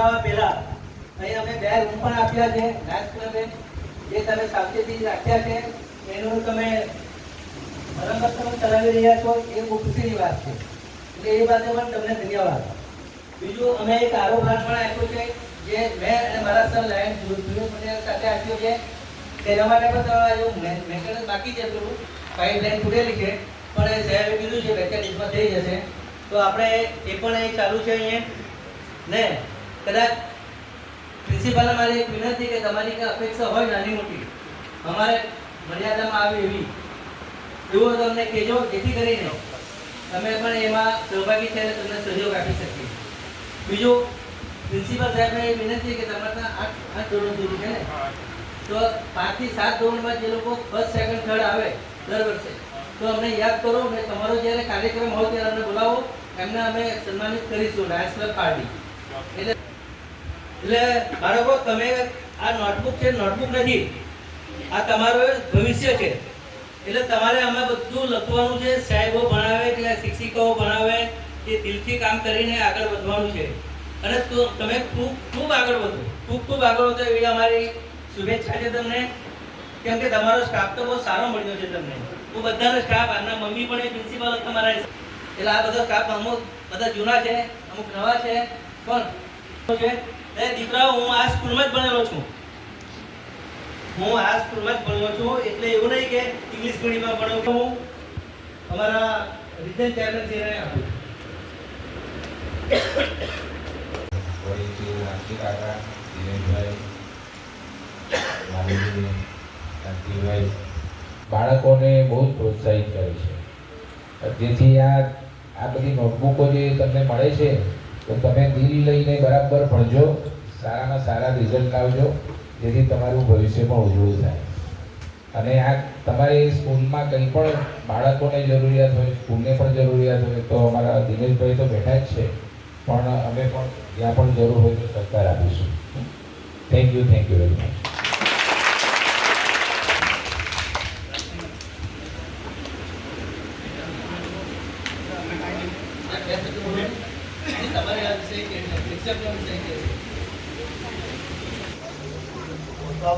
જોડાવા પહેલા અહીં અમે 2 રૂમ પણ આપ્યા છે ડાન્સ ક્લબે, જે તમે સાવચેતી રાખ્યા છે એનું તમે મરમ્મત તમે ચલાવી રહ્યા છો એ બહુ ખુશીની વાત છે, એટલે એ બાબતે પણ તમને ધન્યવાદ. બીજું અમે એક આરો પ્લાન્ટ પણ આપ્યો છે જે મેં અને મારા સર લાયન જુનિયર પટેલ સાથે આપ્યો છે. તેના માટે પણ તમારે જો મેન્ટેનન્સ બાકી છે, થોડું પાઇપલાઇન તૂટેલી છે પણ એ સાહેબે કીધું છે 2 દિવસમાં થઈ જશે. તો આપણે એ પણ અહીં ચાલુ છે અહીંયા ને. કદાચ પ્રિન્સિપાલને મારી એક વિનંતી કે તમારી કંઈ અપેક્ષા હોય નાની મોટી અમારે મર્યાદામાં આવે એવી, એવું તમને કહેજો, જેથી કરીને તમે પણ એમાં સહભાગી થઈને તમને સહયોગ આપી શકીએ. બીજું પ્રિન્સિપાલ સાહેબને એ વિનંતી કે તમારે 8 ધોરણ સુધી છે ને, તો 5 થી 7 ધોરણમાં જે લોકો ફર્સ્ટ સેકન્ડ થર્ડ આવે દર વર્ષે, તો અમને યાદ કરો ને તમારો જ્યારે કાર્યક્રમ હોય ત્યારે અમને બોલાવો, એમને અમે સન્માનિત કરીશું ડાન્સ ક્લબ પાર્ટી. એટલે બાળકો તમે આ નોટબુક છે, નોટબુક નથી, આ તમારું ભવિષ્ય છે. એટલે તમારે આમાં બધું લખવાનું છે, સાહેબો ભણાવે કે શિક્ષિકાઓ ભણાવે એ દિલથી કામ કરીને આગળ વધવાનું છે. અને તમે ખૂબ આગળ વધો, ખૂબ આગળ વધો એવી અમારી શુભેચ્છા છે તમને. કેમ કે તમારો સ્ટાફ તો બહુ સારો મળ્યો છે તમને. હું બધાનો સ્ટાફ, આના મમ્મી પણ એ પ્રિન્સિપાલ તમારા, એટલે આ બધો સ્ટાફ અમુક બધા જૂના છે, અમુક નવા છે પણ છે. દીકરાઓ હું આ સ્કૂલમાં જ ભણેલો છું, એટલે એવું નહીં કે ઇંગ્લિશ મીડિયમમાં ભણ્યો છું. હું અમારા રિજન ચેરમેન શ્રીને આપું બાળકોને બહુ જ પ્રોત્સાહિત કરે છે, જેથી આ બધી નોટબુકો જે તમને મળે છે તો તમે દિલ લઈને બરાબર ભણજો, સારામાં સારા રિઝલ્ટ લાવજો, જેથી તમારું ભવિષ્ય પણ ઉજળું થાય. અને આ તમારી સ્કૂલમાં કંઈ પણ બાળકોને જરૂરિયાત હોય, સ્કૂલને પણ જરૂરિયાત હોય તો અમારા દિનેશભાઈ તો બેઠા જ છે, પણ અમે પણ જ્યાં પણ જરૂર હોય તો સહકાર આપીશું. Thank you very much.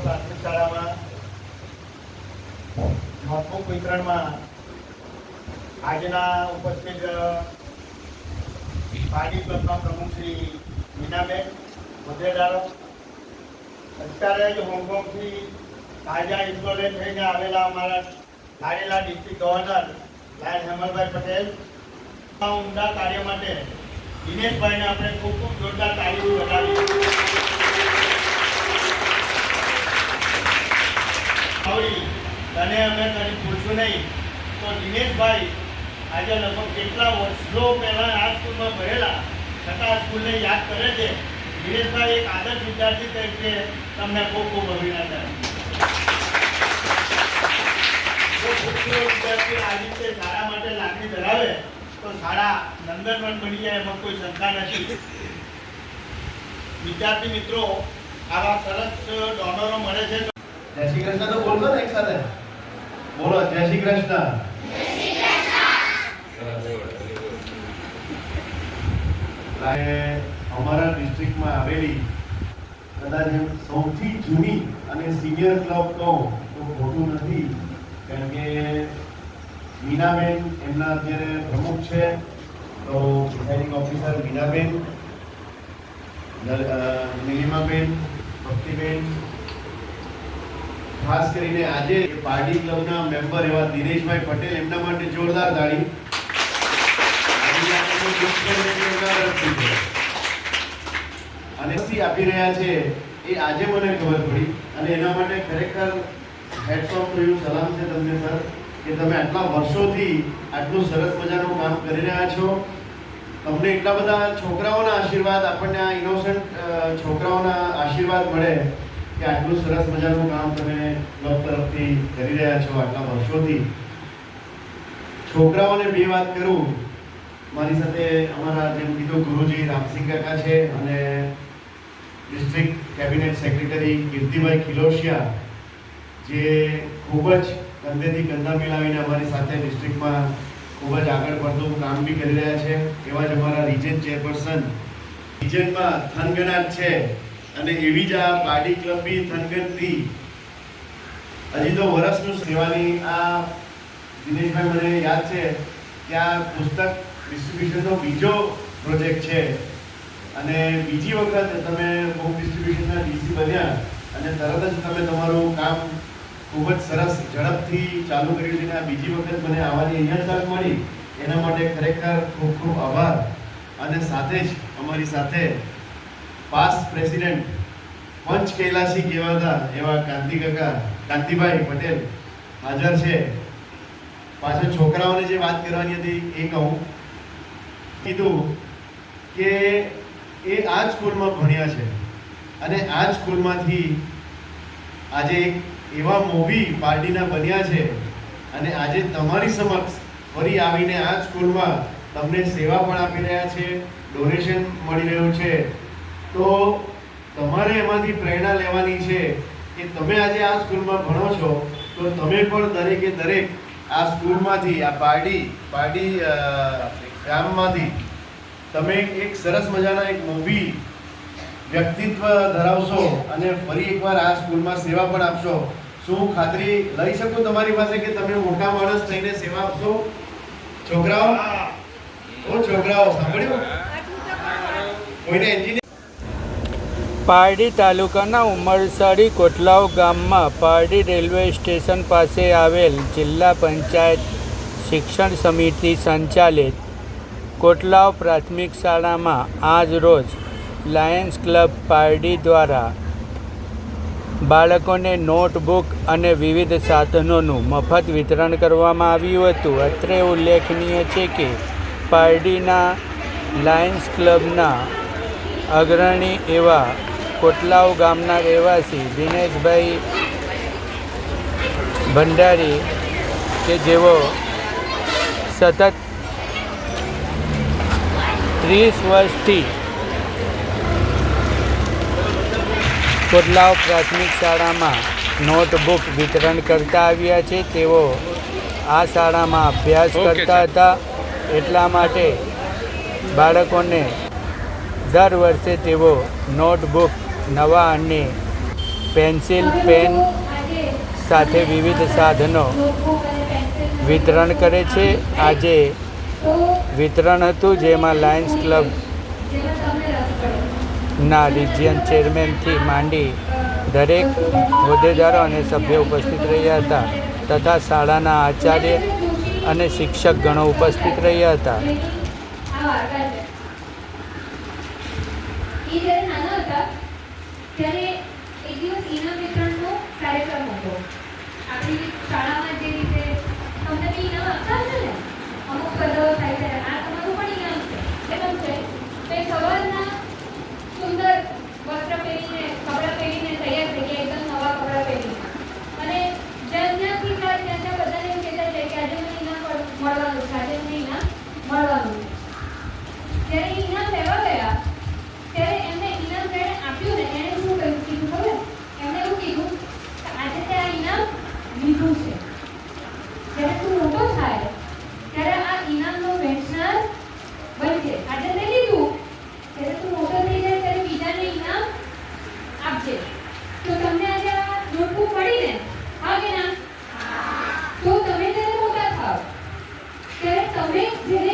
પ્રાથમિક શાળામાં નોટબુક વિતરણમાં આજના ઉપસ્થિત પાર્ટી ક્લબના પ્રમુખ શ્રી મીનાબેન હોદ્દેદારો, અત્યારે જ હોંગકોંગથી તાજા ઇન્સ્ટોલેટ થઈને આવેલા અમારા લાડેલા ડિસ્ટ્રિક્ટ ગવર્નર લાયન હેમલભાઈ પટેલ, ઉમદા કાર્ય માટે દિનેશભાઈને આપણે ખૂબ ખૂબ જોરદાર તાળીઓ બતાવી. તને અમે તને પૂછશું નહીં તો દિનેશભાઈ આજે લગભગ કેટલા વર્ષો પહેલા આ સ્કૂલમાં ભણેલા છતાં સ્કૂલને યાદ કરે છે. દિનેશભાઈ એક આદર્શ વિદ્યાર્થી તરીકે તમને ખૂબ ખૂબ અભિનંદન. વિદ્યાર્થી આ રીતે શાળા માટે લાગણી ધરાવે તો શાળા નંબર 1 બની જાય એમાં કોઈ શંકા નથી. વિદ્યાર્થી મિત્રો, આવા સરસ ડોનરો મળે છે. જય શ્રી કૃષ્ણ તો બોલશો ને એક સાથે? બોલો જય શ્રી કૃષ્ણ. અમારા ડિસ્ટ્રિક્ટમાં આવેલી કદાચ સૌથી જૂની અને સિનિયર ક્લબ કહું તો ખોટું નથી, કારણ કે મીનાબેન એમના અત્યારે પ્રમુખ છે. તો પ્રિસાઇડિંગ ઓફિસર મીનાબેન, નીલિમાબેન, ભક્તિબેન, ખાસ કરીને આજે પાર્ટી ક્લબના મેમ્બર એવા દિનેશભાઈ પટેલ, એમના માટે જોરદાર તાળી. અને આપી રહ્યા છે એ આજે મને ખબર પડી અને એના માટે ખરેખર હેડ્સ ઓફ ટુ યુ, સલામ છે તમને સર, કે તમે આટલા વર્ષોથી આટલું સરસ મજાનું કામ કરી રહ્યા છો. તમને એટલા બધા છોકરાઓના આશીર્વાદ, આપણને આ ઇનોસન્ટ છોકરાઓના આશીર્વાદ મળે કે આટલું સરસ મજાનું કામ તમે ક્લબ તરફથી કરી રહ્યા છો આટલા વર્ષોથી. છોકરાઓને બે વાત કરું, મારી સાથે અમારા જેમ કીધું ગુરુજી રામસિંહ કાકા છે અને ડિસ્ટ્રિક્ટ કેબિનેટ સેક્રેટરી કીર્તિભાઈ ખિલોશિયા, જે ખૂબ જ કંધેથી કંધા મિલાવીને અમારી સાથે ડિસ્ટ્રિક્ટમાં ખૂબ જ આગળ પડતું કામ બી કરી રહ્યા છે. એવા જ અમારા રિજન ચેરપર્સન રિજનમાં થનગનાટ છે અને એવી જ આ પાર્ટી ક્લબ બી થનગનથી હજી તો વર્ષનું સેવાની આ દિનેશભાઈ મને યાદ છે કે આ પુસ્તક ડિસ્ટ્રીબ્યુશનનો બીજો પ્રોજેક્ટ છે અને બીજી વખત તમે બુક ડિસ્ટ્રીબ્યુશનના ડીસી બન્યા અને તરત જ તમે તમારું કામ ખૂબ જ સરસ ઝડપથી ચાલુ કર્યું છે અને આ બીજી વખત મને આવવાની અહીંયા તક મળી એના માટે ખરેખર ખૂબ ખૂબ આભાર. અને સાથે જ અમારી સાથે પાસ્ટ પ્રેસિડેન્ટ પંચ કૈલાસી કહેવાતા એવા કાંતિભાઈ પટેલ હાજર છે. પાછળ છોકરાઓને જે વાત કરવાની હતી એ કહું કીધું કે એ આ જ સ્કૂલમાં ભણ્યા છે અને આ જ સ્કૂલમાંથી આજે એક એવા મોભી પાર્ટીના બન્યા છે અને આજે તમારી સમક્ષ ફરી આવીને આ જ સ્કૂલમાં તમને સેવા પણ આપી રહ્યા છે, ડોનેશન મળી રહ્યું છે. તો તમારે એમાંથી પ્રેરણા લેવાની છે કે તમે આજે આ સ્કૂલમાં ભણો છો તો તમે પણ દરેકે દરેક આ સ્કૂલમાંથી આ પાર્ટી ગામમાંથી તમે એક સરસ મજાના એક મોભી વ્યક્તિત્વ ધરાવશો અને ફરી એકવાર આ સ્કૂલમાં સેવા પણ આપશો. શું ખાતરી લઈ શકું તમારી પાસે કે તમે મોટા માણસ થઈને સેવા આપશો? છોકરાઓ સાંભળ્યું? કોઈને એન્જિનિયર પારડી તાલુકાના ઉમરસાડી કોટલાવ ગામમાં પારડી રેલવે સ્ટેશન પાસે આવેલ જિલ્લા પંચાયત શિક્ષણ સમિતિ સંચાલિત કોટલાવ પ્રાથમિક શાળામાં આજ રોજ લાયન્સ ક્લબ પારડી દ્વારા બાળકોને નોટબુક અને વિવિધ સાધનોનું મફત વિતરણ કરવામાં આવ્યું હતું. અત્રે ઉલ્લેખનીય છે કે પારડીના લાયન્સ ક્લબના અગ્રણી એવા કોટલાવ ગામના રહેવાસી દિનેશભાઈ ભંડારી કે જેઓ સતત 30 વર્ષથી કોટલાવ પ્રાથમિક શાળામાં નોટબુક વિતરણ કરતા આવ્યા છે. તેઓ આ શાળામાં અભ્યાસ કરતા હતા, એટલા માટે બાળકોને દર વર્ષે તેઓ નોટબુક નવા અને પેન્સિલ પેન સાથે વિવિધ સાધનો વિતરણ કરે છે. આજે વિતરણ હતું જેમાં લાયન્સ ક્લબના રિજિયન ચેરમેનથી માંડી દરેક હોદ્દેદારો અને સભ્યો ઉપસ્થિત રહ્યા હતા તથા શાળાના આચાર્ય અને શિક્ષકગણો ઉપસ્થિત રહ્યા હતા. એ જ્યારે નાના હતા ત્યારે એક દિવસ ઇનામ વિતરણનો કાર્યક્રમ હતો. આપણી શાળામાં જે રીતે તમને બી ઇનામ આપતા હશે ને, અમુક સ્પર્ધાઓ થાય ત્યારે આ તમારું પણ ઇનામ છે. કેમ છે કે સવારના સુંદર વસ્ત્ર પહેરીને કપડાં પહેરીને તૈયાર થઈ ગયા, એકદમ નવા કપડાં પહેરીને, અને જ્યાંથી જાય ત્યાં બધાને એમ કહેતા જાય કે આજે મને ઇનામ મળવાનું છે, આજે મને ઇનામ મળવાનું છે. જ્યારે ઇનામ લેવા ગયા ત્યારે એમને ઇનામ જેણે આપ્યું ને એણે શું કીધું ખબર? એમણે એવું કીધું કે આજે તે આ ઇનામ લીધું છે, જ્યારે તું મોટો થાય ત્યારે આ ઇનામનો વહેંચનાર બનજે. આજે તે લીધું, જ્યારે તું મોટો થઈ જાય ત્યારે બીજાને ઇનામ આપજે. તો તમને આજે આ નોટબુક મળી ને, હા કે ના? તો તમે જ્યારે મોટા થાવ ત્યારે તમે જેને